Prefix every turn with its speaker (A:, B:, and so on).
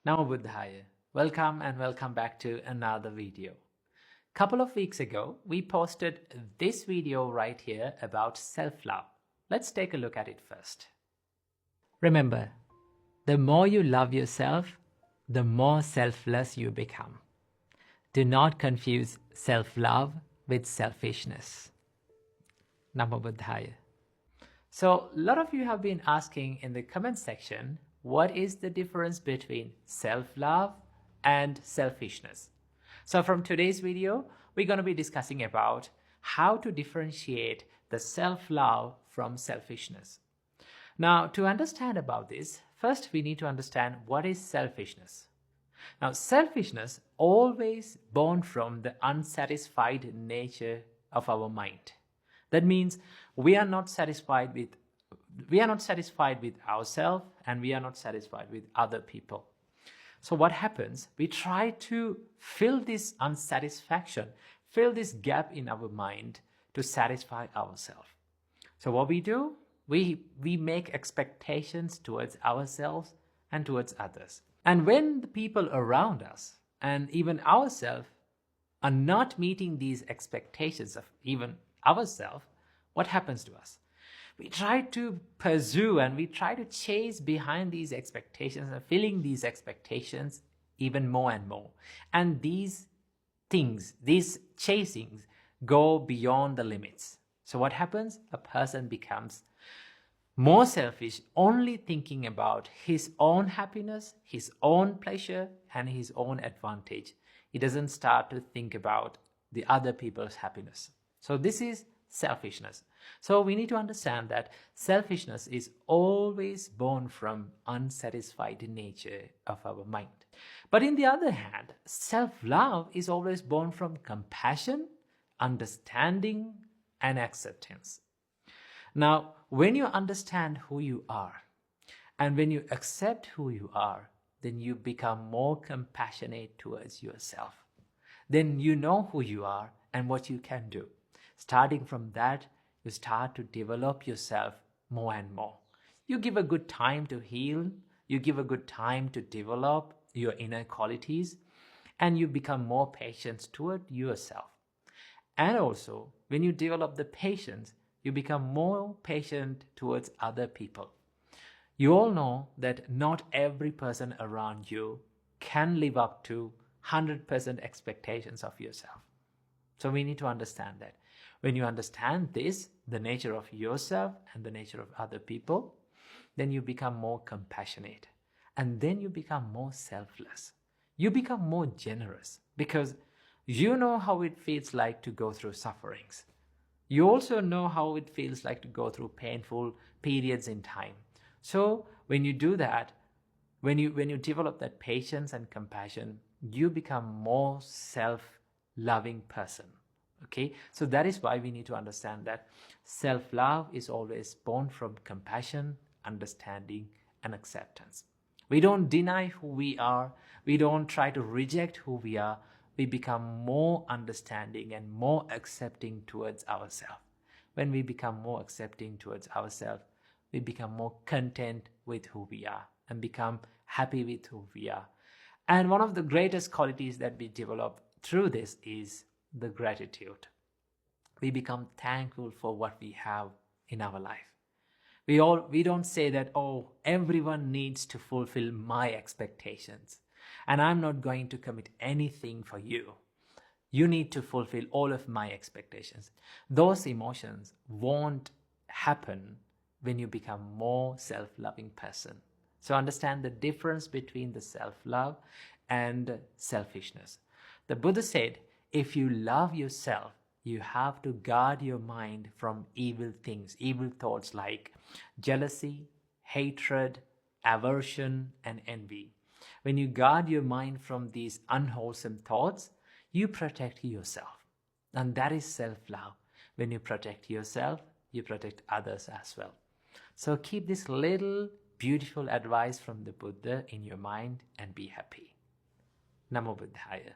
A: Namo Buddhaya. Welcome and welcome back to another video. Couple of weeks ago, we posted this video right here about self-love. Let's take a look at it first. Remember, the more you love yourself, the more selfless you become. Do not confuse self-love with selfishness. Namo Buddhaya. So, a lot of you have been asking in the comment section, what is the difference between self-love and selfishness? So from today's video, we're going to be discussing about how to differentiate the self-love from selfishness. Now, to understand about this, first we need to understand what is selfishness. Now, selfishness always born from the unsatisfied nature of our mind. That means we are not satisfied with ourselves, and we are not satisfied with other people. So what happens? We try to fill this unsatisfaction, fill this gap in our mind to satisfy ourselves. So what we do? We make expectations towards ourselves and towards others. And when the people around us and even ourselves are not meeting these expectations of even ourselves, what happens to us? We try to pursue and we try to chase behind these expectations and filling these expectations even more and more. And these things, these chasings go beyond the limits. So what happens? A person becomes more selfish, only thinking about his own happiness, his own pleasure, and his own advantage. He doesn't start to think about the other people's happiness. So this is selfishness. So we need to understand that selfishness is always born from unsatisfied nature of our mind. But in the other hand, self-love is always born from compassion, understanding, and acceptance. Now, when you understand who you are, and when you accept who you are, then you become more compassionate towards yourself. Then you know who you are and what you can do. Starting from that, you start to develop yourself more and more. You give a good time to heal, you give a good time to develop your inner qualities, and you become more patient toward yourself. And also, when you develop the patience, you become more patient towards other people. You all know that not every person around you can live up to 100% expectations of yourself. So we need to understand that. When you understand this, the nature of yourself and the nature of other people, then you become more compassionate. And then you become more selfless. You become more generous because you know how it feels like to go through sufferings. You also know how it feels like to go through painful periods in time. So when you do that, when you develop that patience and compassion, you become more self-loving person. Okay, so that is why we need to understand that self-love is always born from compassion, understanding, and acceptance. We don't deny who we are. We don't try to reject who we are. We become more understanding and more accepting towards ourselves. When we become more accepting towards ourselves, we become more content with who we are and become happy with who we are. And one of the greatest qualities that we develop through this is the gratitude. We become thankful for what we have in our life. We don't say that, oh, everyone needs to fulfill my expectations and I'm not going to commit anything for you. You need to fulfill all of my expectations. Those emotions won't happen when you become more self-loving person. So understand the difference between the self-love and selfishness. The Buddha said, if you love yourself, you have to guard your mind from evil things, evil thoughts like jealousy, hatred, aversion, and envy. When you guard your mind from these unwholesome thoughts, you protect yourself. And that is self-love. When you protect yourself, you protect others as well. So keep this little beautiful advice from the Buddha in your mind and be happy. Namo Buddhaya.